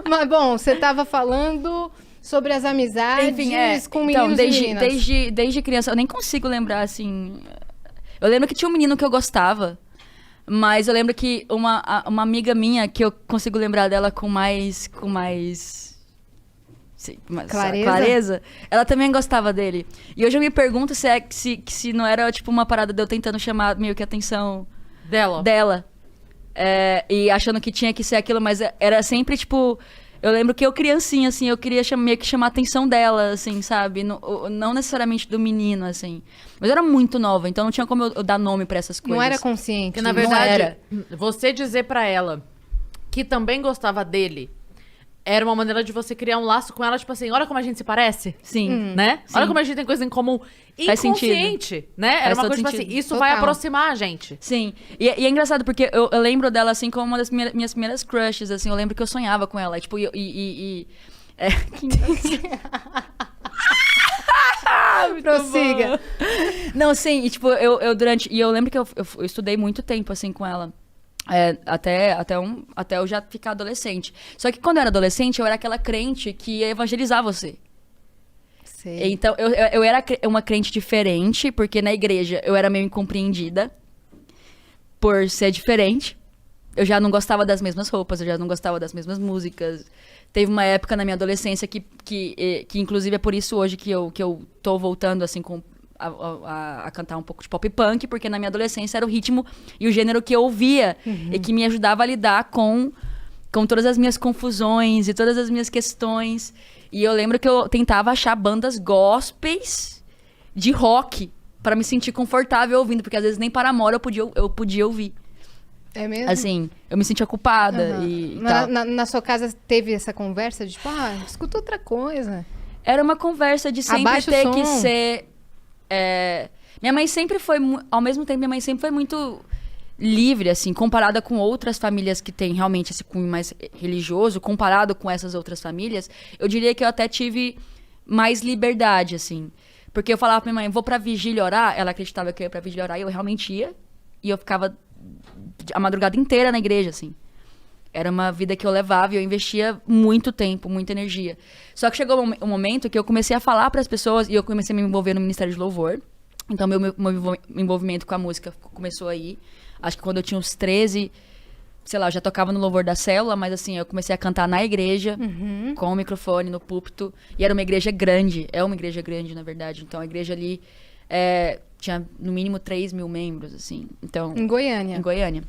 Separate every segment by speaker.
Speaker 1: Mas, bom, você tava falando sobre as amizades com meninos e meninas.
Speaker 2: Desde criança, eu nem consigo lembrar, assim... Eu lembro que tinha um menino que eu gostava, mas eu lembro que uma amiga minha, que eu consigo lembrar dela com mais clareza, ela também gostava dele. E hoje eu me pergunto se não era, tipo, uma parada de eu tentando chamar meio que a atenção dela. E achando que tinha que ser aquilo, mas era sempre, tipo... Eu lembro que eu, criancinha, assim, eu queria meio que chamar a atenção dela, assim, sabe? Não necessariamente do menino, assim. Mas eu era muito nova, então não tinha como eu dar nome pra essas coisas.
Speaker 1: Não era consciente.
Speaker 3: Porque, na verdade, você dizer pra ela que também gostava dele era uma maneira de você criar um laço com ela, tipo assim, olha como a gente se parece.
Speaker 2: Sim.
Speaker 3: Né?
Speaker 2: Sim.
Speaker 3: Olha como a gente tem coisa em comum.
Speaker 2: Faz
Speaker 3: Inconsciente, né? Era uma coisa, tipo assim, isso vai aproximar a gente.
Speaker 2: Sim. E é engraçado, porque eu lembro dela, assim, como uma das minhas primeiras crushes, assim. Eu lembro que eu sonhava com ela. Tipo,
Speaker 1: Prossiga.
Speaker 2: Não, sim. E, tipo, eu lembro que eu estudei muito tempo, assim, com ela. Até eu já ficar adolescente. Só que quando eu era adolescente, eu era aquela crente que ia evangelizar você.
Speaker 1: Sei.
Speaker 2: Então, eu era uma crente diferente, porque na igreja eu era meio incompreendida por ser diferente. Eu já não gostava das mesmas roupas, eu já não gostava das mesmas músicas. Teve uma época na minha adolescência que inclusive é por isso hoje que eu tô voltando, assim, a cantar um pouco de pop punk, porque na minha adolescência era o ritmo e o gênero que eu ouvia e que me ajudava a lidar com todas as minhas confusões e todas as minhas questões. E eu lembro que eu tentava achar bandas gospels de rock pra me sentir confortável ouvindo, porque às vezes nem Paramore eu podia ouvir.
Speaker 1: É mesmo?
Speaker 2: Assim, eu me sentia culpada e tal.
Speaker 1: Na sua casa teve essa conversa de, tipo, escuta outra coisa.
Speaker 2: Era uma conversa de sempre
Speaker 1: Abaixa
Speaker 2: ter
Speaker 1: o som.
Speaker 2: que ser... Minha mãe sempre foi... Ao mesmo tempo, minha mãe sempre foi muito livre, assim, comparada com outras famílias que têm realmente esse cunho mais religioso, comparado com essas outras famílias, eu diria que eu até tive mais liberdade, assim. Porque eu falava pra minha mãe, vou pra vigília orar, ela acreditava que eu ia pra vigília orar, e eu realmente ia, e eu ficava a madrugada inteira na igreja, assim. Era uma vida que eu levava e eu investia muito tempo, muita energia. Só que chegou um momento que eu comecei a falar para as pessoas e eu comecei a me envolver no Ministério de Louvor. Então, meu envolvimento com a música começou aí. Acho que quando eu tinha uns 13, sei lá, eu já tocava no Louvor da Célula, mas assim, eu comecei a cantar na igreja, com o microfone, no púlpito. E era uma igreja grande, é uma igreja grande, na verdade. Então, a igreja ali tinha no mínimo 3 mil membros, assim. Então,
Speaker 1: Em Goiânia.
Speaker 2: Em Goiânia.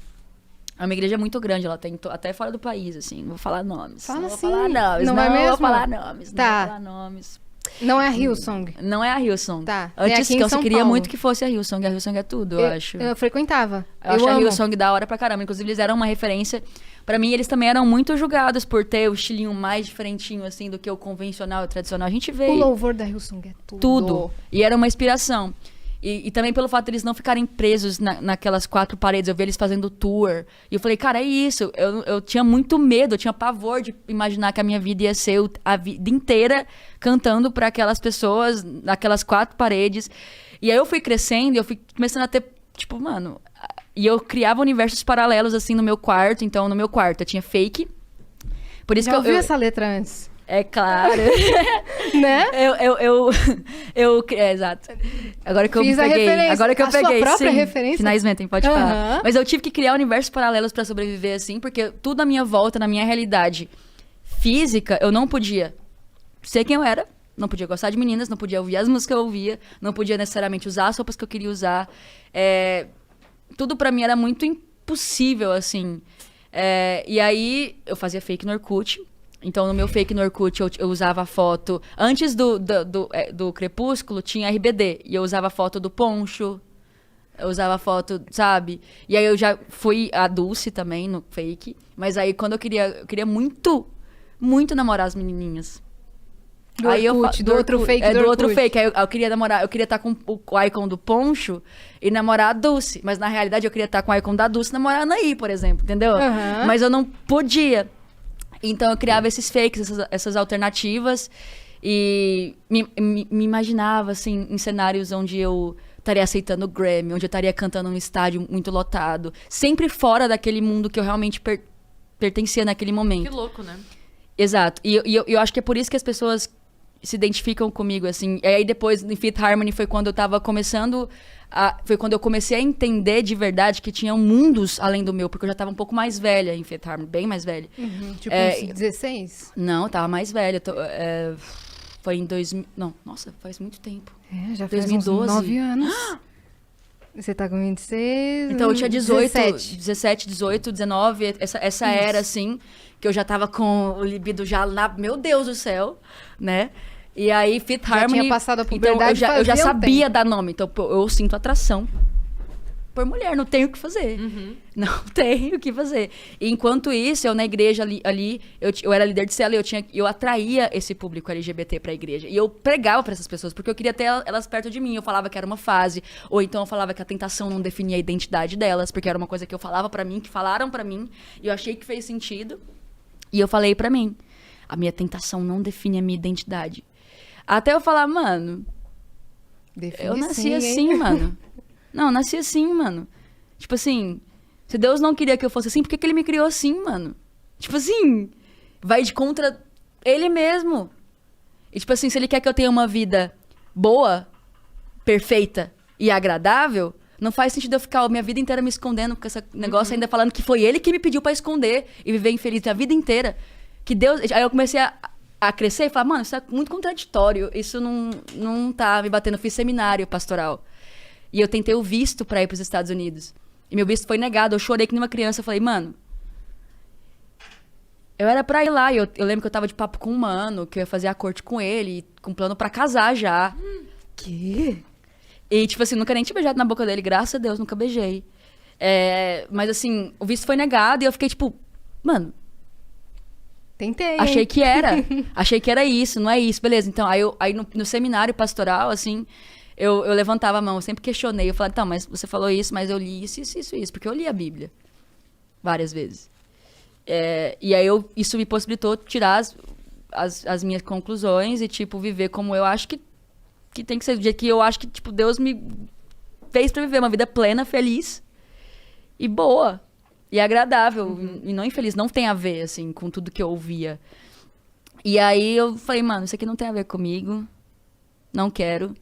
Speaker 2: É uma igreja muito grande, ela tem até fora do país, assim. Não vou falar nomes.
Speaker 1: Fala
Speaker 2: não
Speaker 1: assim.
Speaker 2: vou falar nomes.
Speaker 1: Não
Speaker 2: Não,
Speaker 1: é mesmo?
Speaker 2: vou falar nomes.
Speaker 1: Tá.
Speaker 2: Não vou falar nomes.
Speaker 1: Não é a Hillsong.
Speaker 2: Não é a Hillsong.
Speaker 1: Tá.
Speaker 2: Antes
Speaker 1: aqui em
Speaker 2: que eu
Speaker 1: São
Speaker 2: queria
Speaker 1: Paulo.
Speaker 2: muito que fosse a Hillsong. A Hillsong é tudo, eu acho.
Speaker 1: Eu frequentava.
Speaker 2: Eu acho a
Speaker 1: amo.
Speaker 2: Hillsong da hora pra caramba. Inclusive, eles eram uma referência. Pra mim, eles também eram muito julgados por ter o estilinho mais diferentinho, assim, do que o convencional e tradicional. A gente vê
Speaker 1: O louvor da Hillsong é tudo.
Speaker 2: tudo. E era uma inspiração. E também pelo fato de eles não ficarem presos naquelas 4 paredes. Eu vi eles fazendo tour. E eu falei, cara, é isso. Eu tinha muito medo, eu tinha pavor de imaginar que a minha vida ia ser a vida inteira cantando para aquelas pessoas, naquelas 4 paredes. E aí eu fui crescendo e eu fui começando a ter, tipo, mano... E eu criava universos paralelos, assim, no meu quarto. Então, no meu quarto, eu tinha Fake. Por isso
Speaker 1: Já
Speaker 2: que
Speaker 1: ouviu essa letra antes?
Speaker 2: É claro.
Speaker 1: Né?
Speaker 2: Exato. Agora que
Speaker 1: Fiz
Speaker 2: eu
Speaker 1: a
Speaker 2: peguei.
Speaker 1: referência.
Speaker 2: Agora que eu
Speaker 1: A sua
Speaker 2: peguei.
Speaker 1: própria
Speaker 2: sim.
Speaker 1: referência?
Speaker 2: Finalmente, pode
Speaker 1: Aham.
Speaker 2: falar. Mas eu tive que criar universos paralelos pra sobreviver, assim, porque tudo à minha volta, na minha realidade física, eu não podia ser quem eu era, não podia gostar de meninas, não podia ouvir as músicas que eu ouvia, não podia necessariamente usar as roupas que eu queria usar. Tudo pra mim era muito impossível, assim. E aí, eu fazia fake no Orkut. Então, no meu fake no Orkut, eu usava a foto... Antes do Crepúsculo, tinha RBD. E eu usava a foto do Poncho. Eu usava a foto, sabe? E aí, eu já fui a Dulce também, no fake. Mas aí, quando eu queria muito, muito namorar as menininhas.
Speaker 1: Do Orkut, do outro fake do
Speaker 2: do outro
Speaker 1: Orkut.
Speaker 2: fake. Aí eu queria namorar, eu queria estar com o icon do Poncho e namorar a Dulce. Mas, na realidade, eu queria estar com o icon da Dulce e namorar a Anaí, por exemplo, entendeu?
Speaker 1: Aham.
Speaker 2: Mas eu não podia. Então, eu criava esses fakes, essas alternativas. E me imaginava, assim, em cenários onde eu estaria aceitando o Grammy, onde eu estaria cantando num estádio muito lotado. Sempre fora daquele mundo que eu realmente pertencia naquele momento.
Speaker 3: Que louco, né?
Speaker 2: Exato. E eu acho que é por isso que as pessoas se identificam comigo, assim. E aí depois, em Fifth Harmony, foi quando eu tava começando... Foi quando eu comecei a entender de verdade que tinham mundos além do meu. Porque eu já tava um pouco mais velha em Fifth Harmony. Bem mais velha.
Speaker 1: Tipo, uns 16?
Speaker 2: Não, eu tava mais velha. Foi em 2000... Não, nossa, faz muito tempo.
Speaker 1: Já faz 2012. Uns 9 anos. Você tá com 26...
Speaker 2: Então, eu tinha 17, 18, 19. Essa era, assim, que eu já tava com o libido já lá... Meu Deus do céu, né? E aí, Fifth Harmony...
Speaker 1: Já tinha passado a puberdade.
Speaker 2: Então, eu já sabia dar nome. Então, eu sinto atração por mulher. Não tenho o que fazer. Não tenho o que fazer. E enquanto isso, eu na igreja ali eu era líder de célula, eu atraía esse público LGBT pra igreja. E eu pregava pra essas pessoas, porque eu queria ter elas perto de mim. Eu falava que era uma fase. Ou então eu falava que a tentação não definia a identidade delas, porque era uma coisa que eu falava pra mim, que falaram pra mim. E eu achei que fez sentido. E eu falei pra mim, a minha tentação não define a minha identidade. Até eu falar, mano, eu nasci assim, mano. Não, eu nasci assim, mano. Tipo assim, se Deus não queria que eu fosse assim, por que ele me criou assim, mano? Tipo assim, vai de contra ele mesmo. E tipo assim, se ele quer que eu tenha uma vida boa, perfeita e agradável, não faz sentido eu ficar a minha vida inteira me escondendo com esse negócio, ainda falando que foi ele que me pediu pra esconder e viver infeliz a vida inteira. Que Deus... Aí eu comecei a crescer e falar, mano, isso é muito contraditório, isso não tá me batendo. Eu fiz seminário pastoral. E eu tentei o visto pra ir pros Estados Unidos. E meu visto foi negado, eu chorei que nem uma criança. Eu falei, mano, eu era pra ir lá. E eu lembro que eu tava de papo com um mano, que eu ia fazer a corte com ele, com plano pra casar já.
Speaker 1: Que?
Speaker 2: E, tipo assim, nunca nem tinha beijado na boca dele, graças a Deus, nunca beijei. Mas assim, o visto foi negado e eu fiquei tipo, mano...
Speaker 1: Tentei.
Speaker 2: Achei que era isso, não é isso, beleza. Então, aí no seminário pastoral, assim, eu levantava a mão, eu sempre questionei. Eu falava, então, mas você falou isso, mas eu li isso, porque eu li a Bíblia várias vezes. E aí isso me possibilitou tirar as minhas conclusões e, tipo, viver como eu acho que tem que ser, do jeito que eu acho que, tipo, Deus me fez pra viver uma vida plena, feliz e boa. E agradável, e não infeliz, não tem a ver, assim, com tudo que eu ouvia. E aí eu falei, mano, isso aqui não tem a ver comigo, não quero.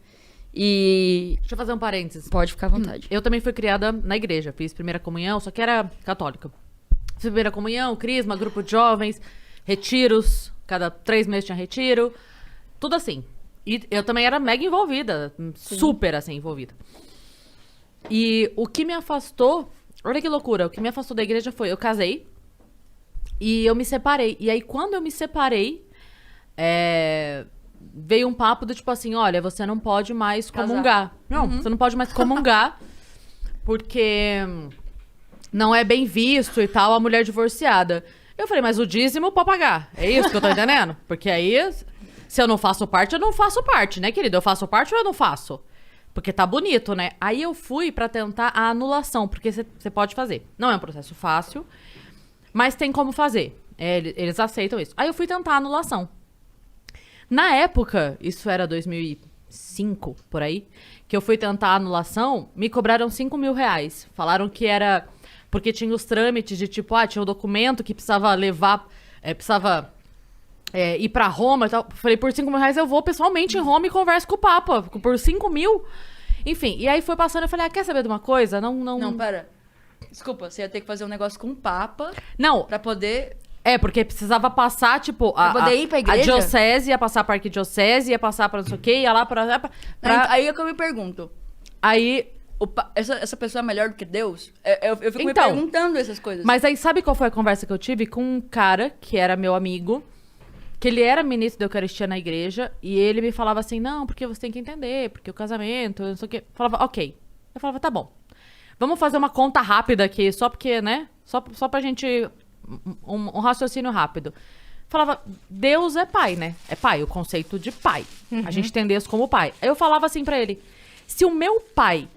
Speaker 2: E...
Speaker 3: Deixa eu fazer um parênteses.
Speaker 2: Pode ficar à vontade.
Speaker 3: Eu também fui criada na igreja, fiz primeira comunhão, só que era católica. Fiz primeira comunhão, crisma, grupo de jovens, retiros, cada 3 meses tinha retiro, tudo assim. E eu também era mega envolvida, super, assim, envolvida. E o que me afastou... Olha que loucura, o que me afastou da igreja foi... Eu casei e eu me separei. E aí, quando eu me separei, veio um papo do tipo assim... Olha, você não pode mais comungar. Não, você não pode mais comungar porque não é bem visto e tal a mulher divorciada. Eu falei, mas o dízimo pode pagar. É isso que eu tô entendendo? Porque aí, se eu não faço parte, eu não faço parte, né, querido? Eu faço parte ou eu não faço? Porque tá bonito, né? Aí eu fui pra tentar a anulação, porque você pode fazer. Não é um processo fácil, mas tem como fazer. Eles aceitam isso. Aí eu fui tentar a anulação. Na época, isso era 2005, por aí, que eu fui tentar a anulação, me cobraram 5 mil reais. Falaram que era porque tinha os trâmites de tipo, tinha um documento que precisava levar, ir pra Roma e tal. Falei, por 5 mil reais eu vou pessoalmente em Roma e converso com o Papa. Por 5 mil. Enfim, e aí foi passando, eu falei, quer saber de uma coisa? Não,
Speaker 2: pera. Desculpa, você ia ter que fazer um negócio com o Papa.
Speaker 3: Não.
Speaker 2: Pra poder...
Speaker 3: porque precisava passar, tipo...
Speaker 2: Pra poder ir pra igreja?
Speaker 3: A diocese, ia passar pra arquidiocese, ia passar pra não sei o quê, ia lá pra...
Speaker 2: Aí é que eu me pergunto.
Speaker 3: Aí...
Speaker 2: Essa pessoa é melhor do que Deus? Eu fico me perguntando essas coisas.
Speaker 3: Mas aí, sabe qual foi a conversa que eu tive com um cara, que era meu amigo... Que ele era ministro da Eucaristia na igreja, e ele me falava assim, não, porque você tem que entender, porque o casamento, não sei o quê. Falava, ok. Eu falava, tá bom. Vamos fazer uma conta rápida aqui, só porque, né? Só pra gente... Um raciocínio rápido. Falava, Deus é pai, né? É pai, o conceito de pai. A gente tem Deus como pai. Aí eu falava assim pra ele, se o meu pai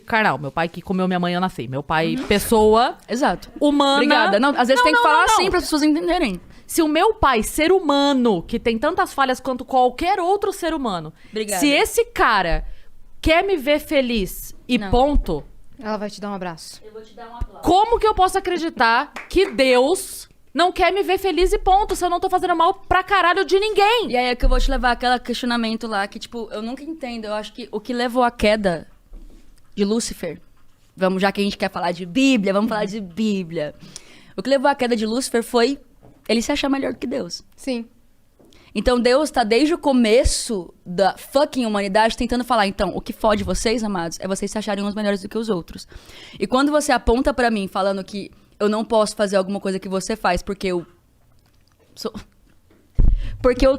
Speaker 3: carnal, meu pai que comeu minha mãe eu nasci, meu pai pessoa...
Speaker 2: Exato.
Speaker 3: Humana...
Speaker 2: Obrigada. Não, às vezes tem que falar assim para as pessoas entenderem.
Speaker 3: Se o meu pai, ser humano, que tem tantas falhas quanto qualquer outro ser humano...
Speaker 2: Obrigada.
Speaker 3: Se esse cara quer me ver feliz e ponto...
Speaker 1: Ela vai te dar um abraço.
Speaker 2: Eu vou te dar um aplauso.
Speaker 3: Como que eu posso acreditar que Deus não quer me ver feliz e ponto. Se eu não tô fazendo mal pra caralho de ninguém.
Speaker 2: E aí é que eu vou te levar aquele questionamento lá que, tipo, eu nunca entendo. Eu acho que o que levou à queda de Lúcifer... já que a gente quer falar de Bíblia, vamos falar de Bíblia. O que levou à queda de Lúcifer foi ele se achar melhor do que Deus.
Speaker 1: Sim.
Speaker 2: Então Deus tá desde o começo da fucking humanidade tentando falar, então, o que fode vocês, amados, é vocês se acharem uns melhores do que os outros. E quando você aponta pra mim falando que eu não posso fazer alguma coisa que você faz porque eu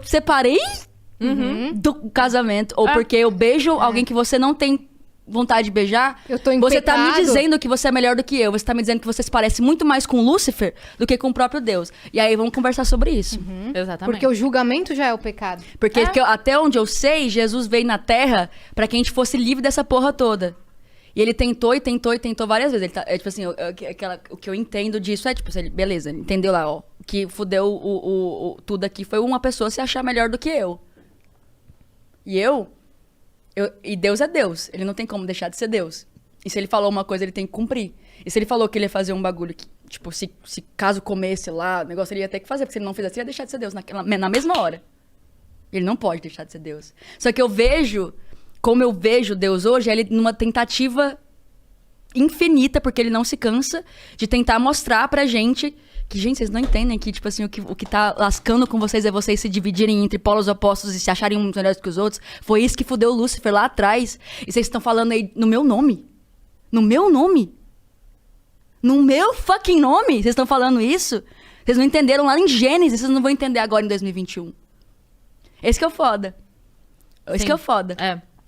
Speaker 2: separei do casamento, ou porque eu beijo alguém que você não tem vontade de beijar, você tá me dizendo que você é melhor do que eu. Você tá me dizendo que você se parece muito mais com Lúcifer do que com o próprio Deus. E aí vamos conversar sobre isso.
Speaker 3: Exatamente.
Speaker 1: Porque o julgamento já é o pecado.
Speaker 2: Porque até onde eu sei, Jesus veio na Terra pra que a gente fosse livre dessa porra toda. E ele tentou várias vezes. Ele tipo assim, o que eu entendo disso é, tipo, beleza, ele entendeu lá, ó. O que fudeu tudo aqui foi uma pessoa se achar melhor do que eu. E Deus é Deus. Ele não tem como deixar de ser Deus. E se ele falou uma coisa, ele tem que cumprir. E se ele falou que ele ia fazer um bagulho que, tipo, se caso comesse lá, o negócio ele ia ter que fazer. Porque se ele não fizesse, ele ia deixar de ser Deus na mesma hora. Ele não pode deixar de ser Deus. Só que como eu vejo Deus hoje, é ele numa tentativa infinita, porque ele não se cansa de tentar mostrar pra gente que, gente, vocês não entendem que, tipo assim, o que tá lascando com vocês é vocês se dividirem entre polos opostos e se acharem uns melhores que os outros. Foi isso que fudeu o Lúcifer lá atrás. E vocês estão falando aí no meu nome. No meu nome. No meu fucking nome. Vocês estão falando isso? Vocês não entenderam lá em Gênesis, vocês não vão entender agora em 2021. Esse que é o foda. Esse que é o foda.
Speaker 3: É.